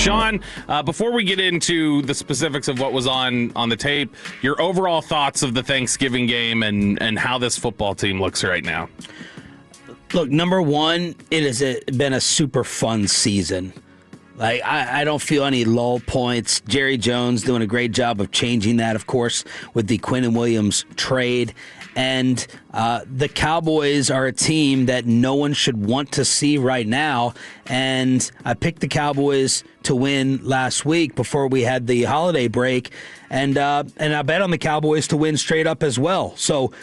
Sean, before we get into the specifics of what was on the tape, your overall thoughts of the Thanksgiving game and how this football team looks right now. Look, number one, it has been a super fun season. Like, I don't feel any lull points. Jerry Jones doing a great job of changing that, of course, with the Quinnen Williams trade. And the Cowboys are a team that no one should want to see right now. And I picked the Cowboys to win last week before we had the holiday break. And I bet on the Cowboys to win straight up as well. So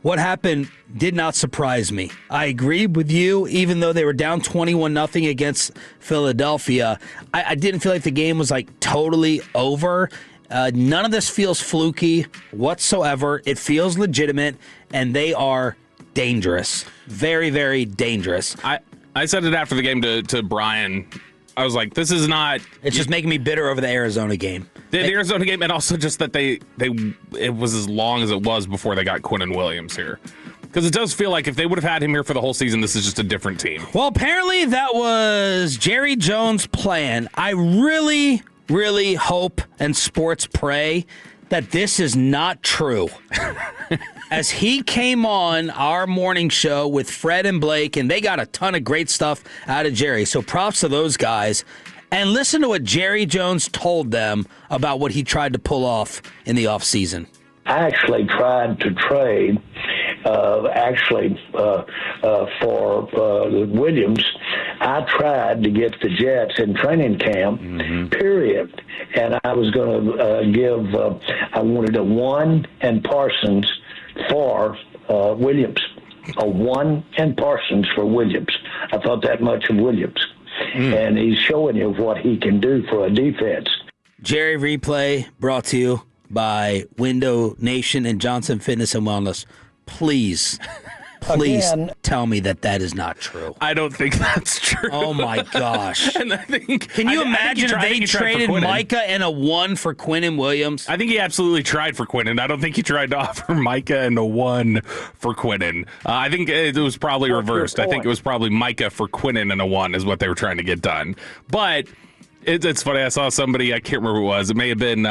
what happened did not surprise me. I agreed with you, even though they were down 21-0 against Philadelphia. I didn't feel like the game was like totally over. None of this feels fluky whatsoever. It feels legitimate, and they are dangerous. Very, very dangerous. I said it after the game to Brian. I was like, this is not... It's just making me bitter over the Arizona game. The Arizona game, and also just that it was as long as it was before they got Quinnen Williams here. Because it does feel like if they would have had him here for the whole season, this is just a different team. Well, apparently that was Jerry Jones' plan. I really, really hope and sports pray that this is not true. As he came on our morning show with Fred and Blake, and they got a ton of great stuff out of Jerry. So props to those guys. And listen to what Jerry Jones told them about what he tried to pull off in the offseason. I actually tried to trade for Williams. I tried to get the Jets in training camp, period. And I was going to I wanted a 1 and Parsons for Williams. A 1 and Parsons for Williams. I thought that much of Williams. And he's showing you what he can do for a defense. Jerry Replay brought to you by Window Nation and Johnson Fitness and Wellness. Please Again, tell me that is not true. I don't think that's true. Oh, my gosh. And I think, can you imagine if they traded Micah and a 1 for Quinnen Williams? I think he absolutely tried for Quinnen. I don't think he tried to offer Micah and a 1 for Quinnen. I think it was probably reversed. I think it was probably Micah for Quinnen and a 1 is what they were trying to get done. But it's funny. I saw somebody, I can't remember who it was. It may have been...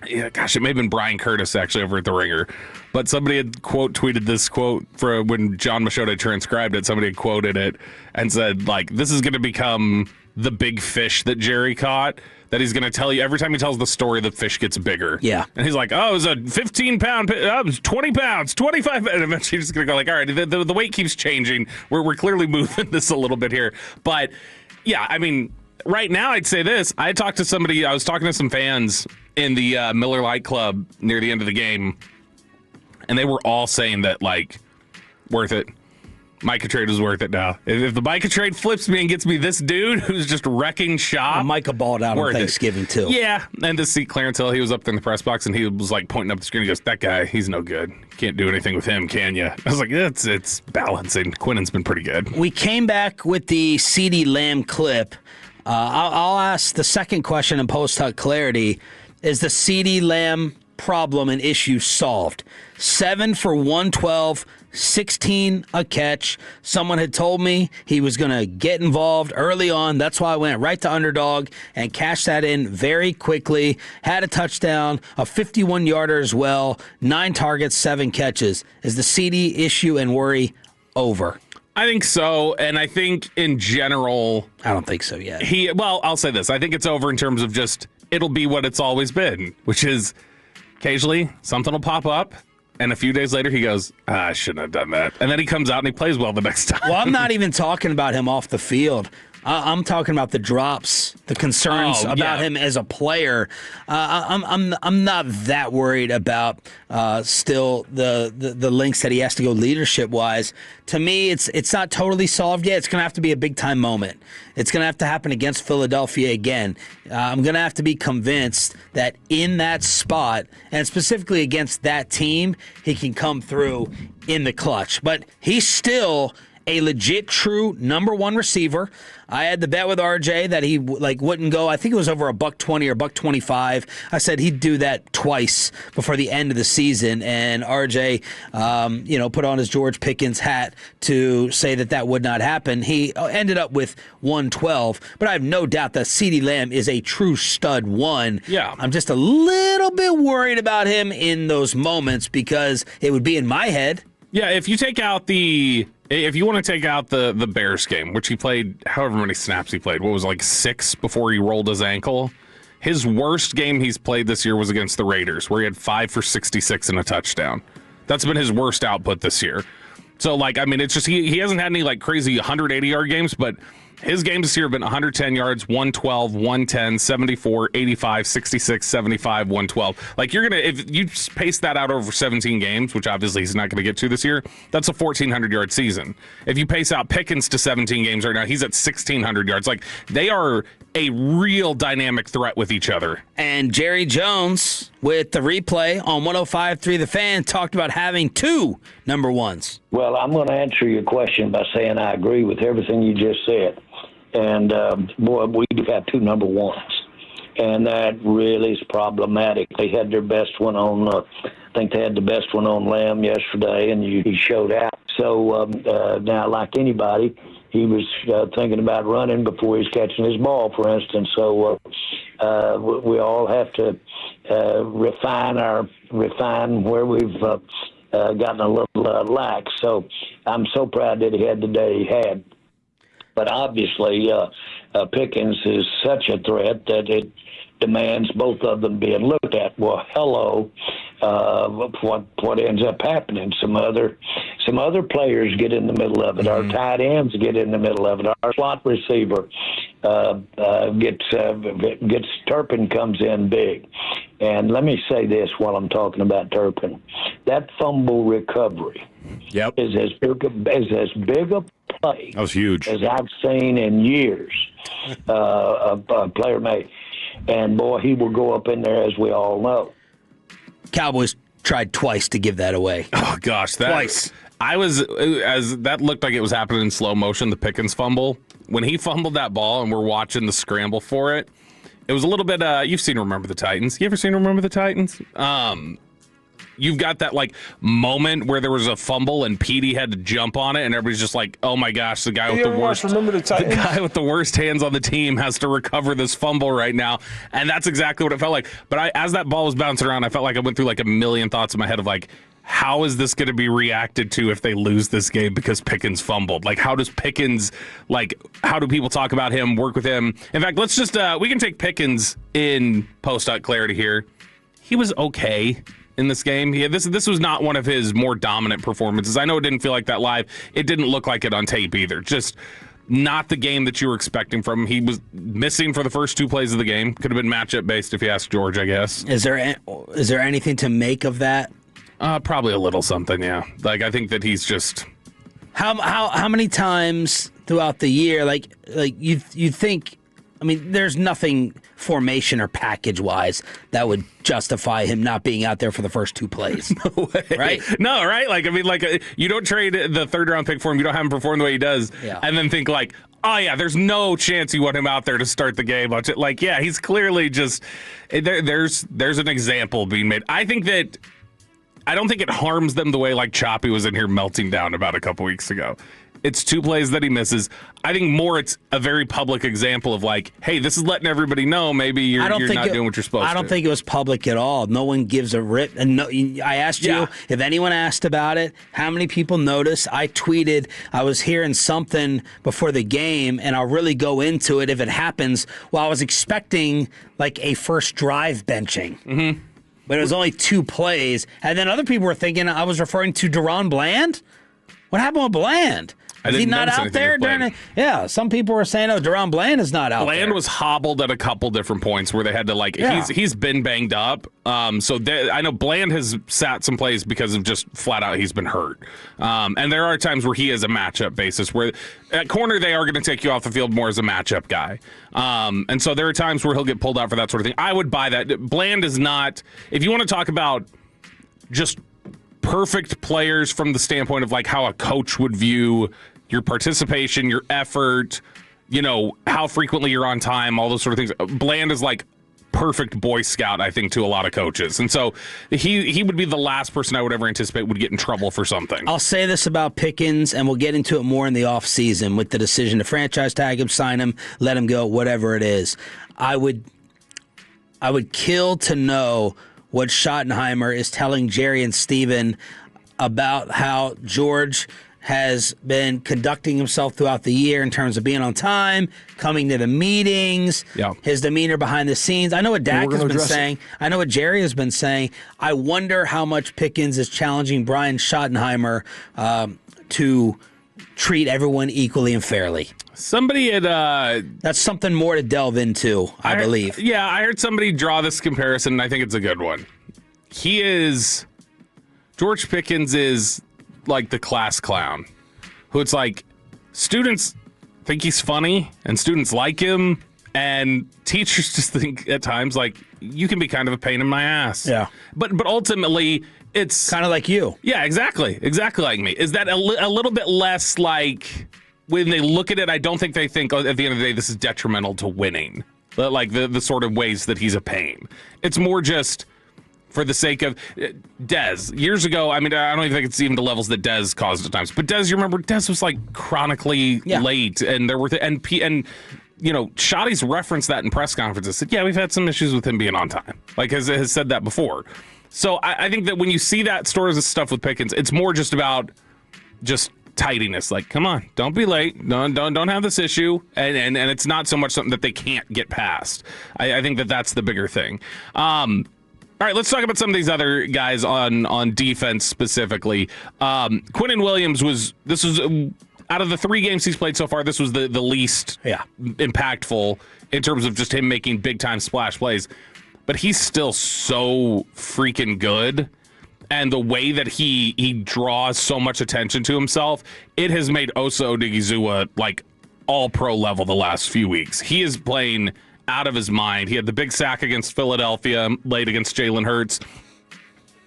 it may have been Brian Curtis, actually, over at The Ringer. But somebody had tweeted this quote for when John Machota transcribed it. Somebody had quoted it and said, like, this is going to become the big fish that Jerry caught, that he's going to tell you every time he tells the story, the fish gets bigger. Yeah. And he's like, oh, it was a 15-pound, it was 20 pounds, 25, and eventually he's just going to go like, all right, the weight keeps changing. We're clearly moving this a little bit here. But, yeah, I mean, right now I'd say this. I was talking to some fans in the Miller Lite Club near the end of the game, and they were all saying that, like, worth it. Micah trade was worth it now. If the Micah trade flips me and gets me this dude who's just wrecking shop. Well, Micah balled out on Thanksgiving, too. Yeah, and to see Clarence Hill, he was up there in the press box, and he was, like, pointing up the screen. He goes, that guy, he's no good. Can't do anything with him, can you? I was like, it's balancing. Quinnen's been pretty good. We came back with the CeeDee Lamb clip. I'll ask the second question in post-hunt clarity. Is the CeeDee Lamb problem and issue solved? 7 for 112, 16 a catch. Someone had told me he was going to get involved early on. That's why I went right to underdog and cashed that in very quickly. Had a touchdown, a 51-yarder as well, 9 targets, 7 catches. Is the CeeDee issue and worry over? I think so, and I think in general... I don't think so yet. I'll say this. I think it's over in terms of just... It'll be what it's always been, which is occasionally something will pop up, and a few days later he goes, I shouldn't have done that. And then he comes out and he plays well the next time. Well, I'm not even talking about him off the field. I'm talking about the drops, the concerns about him as a player. I'm not that worried about still the links that he has to go leadership wise. To me, it's not totally solved yet. It's going to have to be a big time moment. It's going to have to happen against Philadelphia again. I'm going to have to be convinced that in that spot, and specifically against that team, he can come through in the clutch. But he's still a legit, true number one receiver. I had the bet with RJ that he wouldn't go. I think it was over $120 or $125. I said he'd do that twice before the end of the season, and RJ, put on his George Pickens hat to say that would not happen. He ended up with 112, but I have no doubt that CeeDee Lamb is a true stud one. Yeah, I'm just a little bit worried about him in those moments because it would be in my head. Yeah, if you want to take out the Bears game, which he played however many snaps he played, 6 before he rolled his ankle? His worst game he's played this year was against the Raiders, where he had 5 for 66 and a touchdown. That's been his worst output this year. So, it's just he hasn't had any crazy 180-yard games, but his games this year have been 110 yards, 112, 110, 74, 85, 66, 75, 112. If you pace that out over 17 games, which obviously he's not going to get to this year, that's a 1,400-yard season. If you pace out Pickens to 17 games right now, he's at 1,600 yards. They are a real dynamic threat with each other. And Jerry Jones, with the replay on 105.3 The Fan, talked about having 2 number ones. Well, I'm going to answer your question by saying I agree with everything you just said. And, we do have 2 number ones. And that really is problematic. They had their best one on, I think they had the best one on Lamb yesterday, and he showed out. So now, like anybody, he was thinking about running before he's catching his ball, for instance. So we all have to refine where we've gotten a little lax. So I'm so proud that he had the day he had. But obviously, Pickens is such a threat that it demands both of them being looked at. Well, hello, what ends up happening? Some other players get in the middle of it. Mm-hmm. Our tight ends get in the middle of it. Our slot receiver gets Turpin comes in big. And let me say this while I'm talking about Turpin. That fumble recovery is as big a play that was huge as I've seen in years a player made. And, boy, he will go up in there, as we all know. Cowboys tried twice to give that away. Oh, gosh. Twice. That looked like it was happening in slow motion, the Pickens fumble. When he fumbled that ball and we're watching the scramble for it, it was a little bit, you've seen Remember the Titans. You ever seen Remember the Titans? You've got that moment where there was a fumble and Petey had to jump on it, and everybody's just like, "Oh my gosh, the guy with the worst hands on the team has to recover this fumble right now." And that's exactly what it felt like. But as that ball was bouncing around, I felt like I went through a million thoughts in my head of how is this going to be reacted to if they lose this game because Pickens fumbled? How does Pickens, how do people talk about him, work with him? In fact, let's just, we can take Pickens in post-clarity here. He was okay in this game. This was not one of his more dominant performances. I know it didn't feel like that live. It didn't look like it on tape either. Just not the game that you were expecting from him. He was missing for the first 2 plays of the game. Could have been matchup based if you ask George, I guess. Is there anything to make of that? Probably a little something, yeah. I think that he's just... How many times throughout the year, you think... I mean, there's nothing formation or package-wise that would justify him not being out there for the first 2 plays. No way. Right? No, right? You don't trade the 3rd-round pick for him. You don't have him perform the way he does. Yeah. And then think oh, yeah, there's no chance you want him out there to start the game. Yeah, he's clearly just... There's an example being made. I don't think it harms them the way Choppy was in here melting down about a couple weeks ago. It's 2 plays that he misses. I think more it's a very public example of hey, this is letting everybody know maybe you're not doing what you're supposed to. I don't think it was public at all. No one gives a rip. And I asked you if anyone asked about it, how many people noticed. I tweeted I was hearing something before the game, and I'll really go into it if it happens. Well, I was expecting a first drive benching. Mm-hmm. But it was only 2 plays. And then other people were thinking I was referring to Deron Bland. What happened with Bland? Is he not out there during it? Yeah, some people were saying, Deron Bland is not out there. Bland was hobbled at a couple different points where they had to, he's been banged up. I know Bland has sat some plays because of just flat out he's been hurt. And there are times where he is a matchup basis where at corner they are going to take you off the field more as a matchup guy. And so there are times where he'll get pulled out for that sort of thing. I would buy that. Bland is not, if you want to talk about just perfect players from the standpoint of how a coach would view your participation, your effort, how frequently you're on time, all those sort of things. Bland is like perfect Boy Scout, I think, to a lot of coaches. And so he would be the last person I would ever anticipate would get in trouble for something. I'll say this about Pickens, and we'll get into it more in the offseason with the decision to franchise tag him, sign him, let him go, whatever it is. I would kill to know what Schottenheimer is telling Jerry and Steven about how George has been conducting himself throughout the year in terms of being on time, coming to the meetings, his demeanor behind the scenes. I know what Dak has been saying. I know what Jerry has been saying. I wonder how much Pickens is challenging Brian Schottenheimer to treat everyone equally and fairly. Somebody had... That's something more to delve into, I believe. Yeah, I heard somebody draw this comparison, and I think it's a good one. George Pickens is like the class clown, who it's like students think he's funny and students like him, and teachers just think at times like you can be kind of a pain in my ass. Yeah. But ultimately it's kind of like you. Yeah, exactly like me. Is that a little bit less like when they look at it? I don't think they think at the end of the day this is detrimental to winning, like the sort of ways that he's a pain. It's more just for the sake of Dez. Years ago, I mean, I don't even think it's even the levels that Dez caused at times. But Dez, you remember, Dez was like chronically late, and there were Shotty's referenced that in press conferences. Said, yeah, we've had some issues with him being on time. Like has said that before. So I think that when you see that stories of stuff with Pickens, it's more just about just tidiness. Like, come on, don't be late. Don't have this issue. And it's not so much something that they can't get past. I think that that's the bigger thing. All right, let's talk about some of these other guys on defense specifically. Quinnen Williams was out of the 3 games he's played so far, this was the least impactful in terms of just him making big-time splash plays. But he's still so freaking good. And the way that he draws so much attention to himself, it has made Osa Odigizua like all-pro level the last few weeks. He is playing out of his mind. He had the big sack against Philadelphia, late against Jalen Hurts.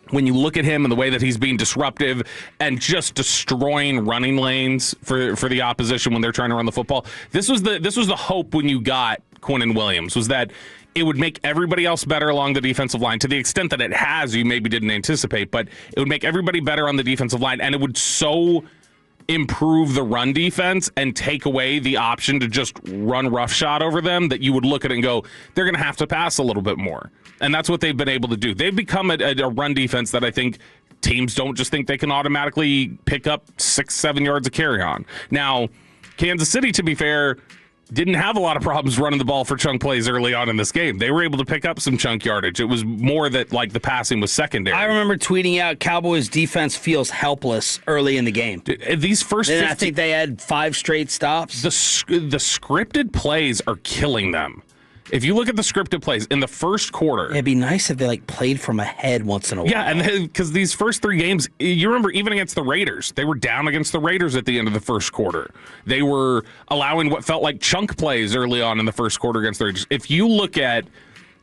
When you look at him and the way that he's being disruptive and just destroying running lanes for the opposition when they're trying to run the football, this was the hope when you got Quinnen Williams, was that it would make everybody else better along the defensive line to the extent that it has. You maybe didn't anticipate, but it would make everybody better on the defensive line, and it would so improve the run defense and take away the option to just run roughshod over them, that you would look at it and go, they're going to have to pass a little bit more. And that's what they've been able to do. They've become a run defense that I think teams don't just think they can automatically pick up 6-7 yards of carry on. Now, Kansas City, to be fair, didn't have a lot of problems running the ball for chunk plays early on in this game. They were able to pick up some chunk yardage. It was more that like the passing was secondary. I remember tweeting out Cowboys defense feels helpless early in the game. These first 15, I think they had 5 straight stops. The scripted plays are killing them. If you look at the scripted plays in the first quarter, it'd be nice if they played from ahead once in a while. Yeah, and because these first 3 games, you remember even against the Raiders, they were down against the Raiders at the end of the first quarter. They were allowing what felt like chunk plays early on in the first quarter against the Raiders. If you look at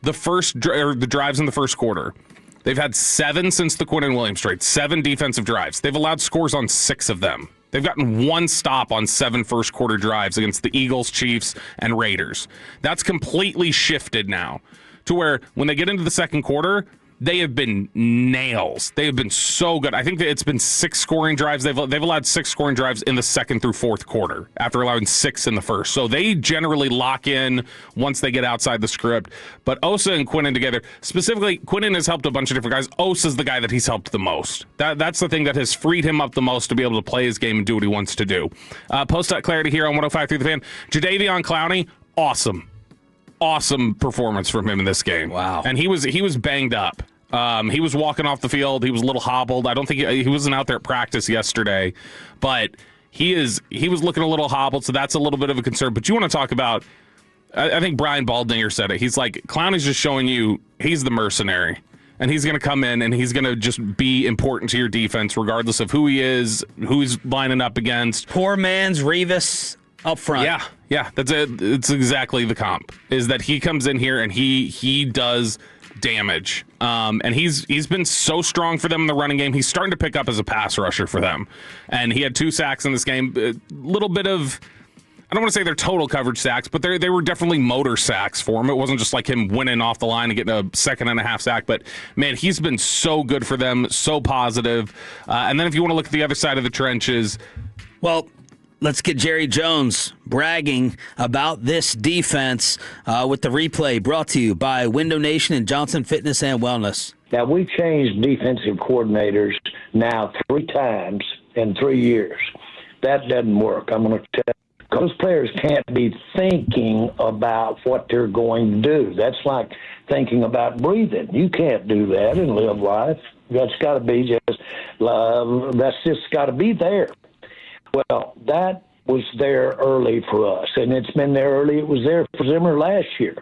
the drives in the first quarter, they've had 7 since the Quinnen Williams trade, 7 defensive drives. They've allowed scores on 6 of them. They've gotten 1 stop on 7 first-quarter drives against the Eagles, Chiefs, and Raiders. That's completely shifted now to where when they get into the second quarter, they have been nails. They have been so good. I think that it's been 6 scoring drives. They've allowed 6 scoring drives in the second through fourth quarter after allowing 6 in the first. So they generally lock in once they get outside the script. But Osa and Quinnen together, specifically, Quinnen has helped a bunch of different guys. Osa's the guy that he's helped the most. That's the thing that has freed him up the most to be able to play his game and do what he wants to do. Post.clarity here on 105.3 The Fan. Javon Clowney, awesome performance from him in this game. Wow. And he was banged up. He was walking off the field. He was a little hobbled. I don't think he wasn't out there at practice yesterday, but he was looking a little hobbled, so that's a little bit of a concern. But you want to talk about, I think Brian Baldinger said it. He's like, Clowney's just showing you he's the mercenary. And he's going to come in and he's going to just be important to your defense regardless of who he is, who he's lining up against. Poor man's Revis up front. Yeah, that's it. It's exactly the comp, is that he comes in here and he does damage. And he's been so strong for them in the running game. He's starting to pick up as a pass rusher for them. And he had 2 sacks in this game. A little bit of, I don't want to say they're total coverage sacks, but they were definitely motor sacks for him. It wasn't just like him winning off the line and getting a 2.5 sack. But, man, he's been so good for them, so positive. And then if you want to look at the other side of the trenches. Well, let's get Jerry Jones bragging about this defense with the replay brought to you by Window Nation and Johnson Fitness and Wellness. Now, we've changed defensive coordinators now 3 times in 3 years. That doesn't work. I'm going to tell you. Those players can't be thinking about what they're going to do. That's like thinking about breathing. You can't do that and live life. That's got to be that's just got to be there. Well, that was there early for us, and it's been there early. It was there for Zimmer last year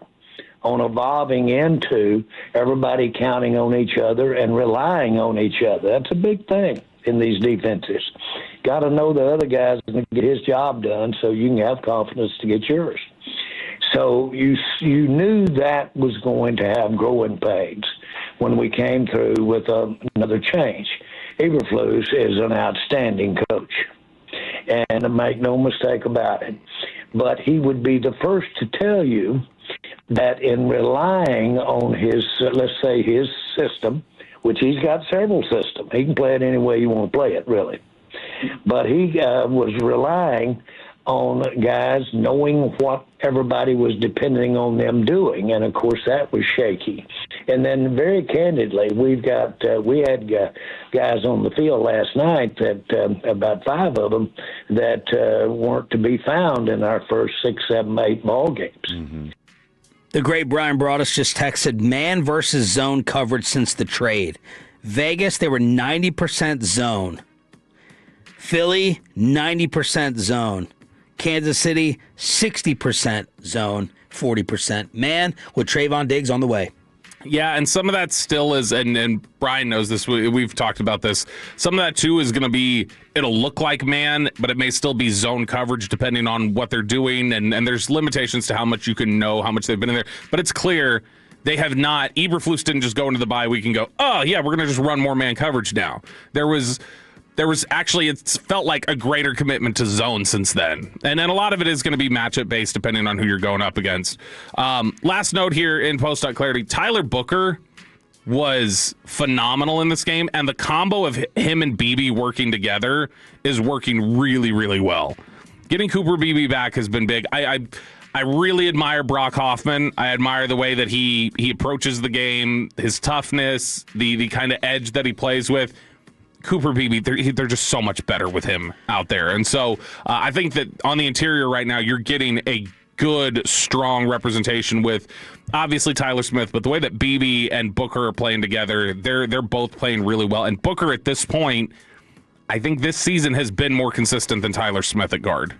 on evolving into everybody counting on each other and relying on each other. That's a big thing in these defenses. Got to know the other guy's going to get his job done so you can have confidence to get yours. So you knew that was going to have growing pains when we came through with another change. Eberflus is an outstanding coach, and make no mistake about it. But he would be the first to tell you that in relying on his, let's say, his system, which he's got several systems. He can play it any way you want to play it, really. But he was relying on guys knowing what everybody was depending on them doing, and, of course, that was shaky. And then, very candidly, we had guys on the field last night that about 5 of them that weren't to be found in our first 6, 7, 8 ball games. Mm-hmm. The great Brian Broadus just texted, man versus zone coverage since the trade. Vegas, they were 90% zone. Philly, 90% zone. Kansas City, 60% zone, 40% man, with Trayvon Diggs on the way. Yeah, and some of that still is, and Brian knows this, we've talked about this, some of that too is going to be, it'll look like man, but it may still be zone coverage depending on what they're doing, and there's limitations to how much you can know, how much they've been in there. But it's clear they have not, Eberflus didn't just go into the bye week and go, oh yeah, we're going to just run more man coverage now. There was actually, it's felt like a greater commitment to zone since then. And then a lot of it is going to be matchup based depending on who you're going up against. Last note here in post.clarity, Tyler Booker was phenomenal in this game, and the combo of him and Beebe working together is working really, really well. Getting Cooper Beebe back has been big. I really admire Brock Hoffman. I admire the way that he approaches the game, his toughness, the kind of edge that he plays with. Cooper Beebe, they're just so much better with him out there. And so I think that on the interior right now, you're getting a good, strong representation with obviously Tyler Smith, but the way that Beebe and Booker are playing together, they're both playing really well. And Booker at this point, I think this season has been more consistent than Tyler Smith at guard.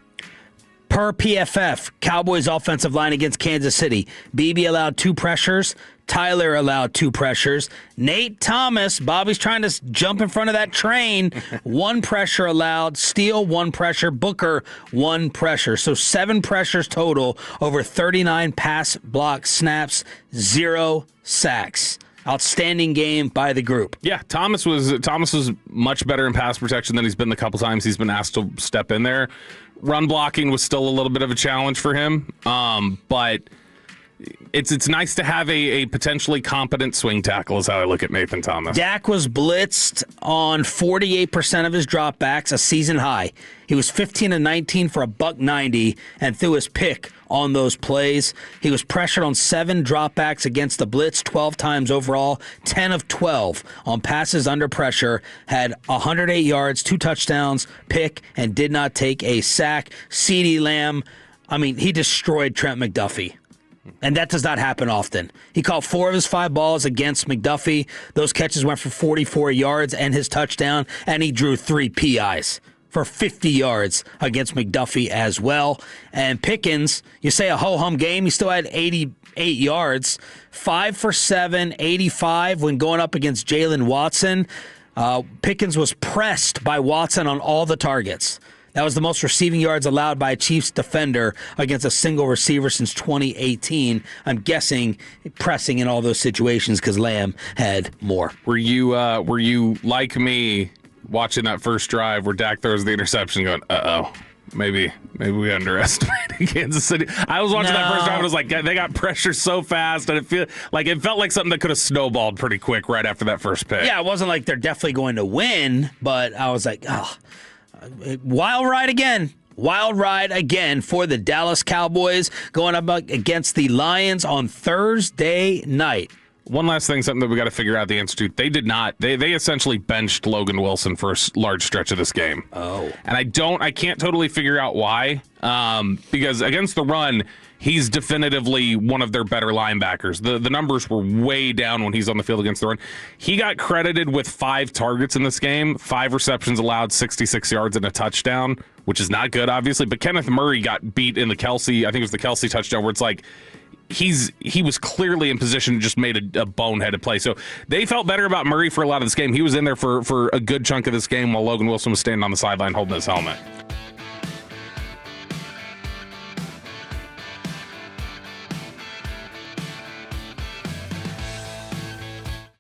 Per PFF, Cowboys offensive line against Kansas City. Beebe allowed 2 pressures. Tyler allowed 2 pressures. Nate Thomas, Bobby's trying to jump in front of that train. 1 pressure allowed. Steele, 1 pressure. Booker, 1 pressure. So 7 pressures total over 39 pass block snaps, 0 sacks. Outstanding game by the group. Yeah, Thomas was much better in pass protection than he's been the couple times he's been asked to step in there. Run blocking was still a little bit of a challenge for him, but it's nice to have a potentially competent swing tackle is how I look at Nathan Thomas. Dak was blitzed on 48% of his dropbacks, a season high. He was 15-19 for $190 and threw his pick on those plays. He was pressured on 7 dropbacks against the blitz, 12 times overall, 10 of 12 on passes under pressure, had 108 yards, 2 touchdowns, pick, and did not take a sack. CeeDee Lamb, he destroyed Trent McDuffie. And that does not happen often. He caught 4 of his 5 balls against McDuffie. Those catches went for 44 yards and his touchdown, and he drew 3 PIs for 50 yards against McDuffie as well. And Pickens, you say a ho-hum game, he still had 88 yards, 5 for 7, 85 when going up against Jalen Watson. Pickens was pressed by Watson on all the targets. That was the most receiving yards allowed by a Chiefs defender against a single receiver since 2018. I'm guessing pressing in all those situations because Lamb had more. Were you like me watching that first drive where Dak throws the interception going, maybe we underestimated Kansas City? I was watching that first drive and I was like, they got pressure so fast, and it felt like something that could have snowballed pretty quick right after that first pick. Yeah, it wasn't like they're definitely going to win, but I was like, wild ride again. Wild ride again for the Dallas Cowboys going up against the Lions on Thursday night. One last thing, something that we got to figure out the answer to. They did not. They essentially benched Logan Wilson for a large stretch of this game. Oh. And I can't totally figure out why. Because against the run, he's definitively one of their better linebackers. The numbers were way down when he's on the field against the run. He got credited with 5 targets in this game, 5 receptions allowed, 66 yards and a touchdown, which is not good, obviously. But Kenneth Murray got beat in the Kelsey, I think it was the Kelsey touchdown, where it's like, he was clearly in position, just made a boneheaded play. So they felt better about Murray for a lot of this game. He was in there for a good chunk of this game while Logan Wilson was standing on the sideline holding his helmet.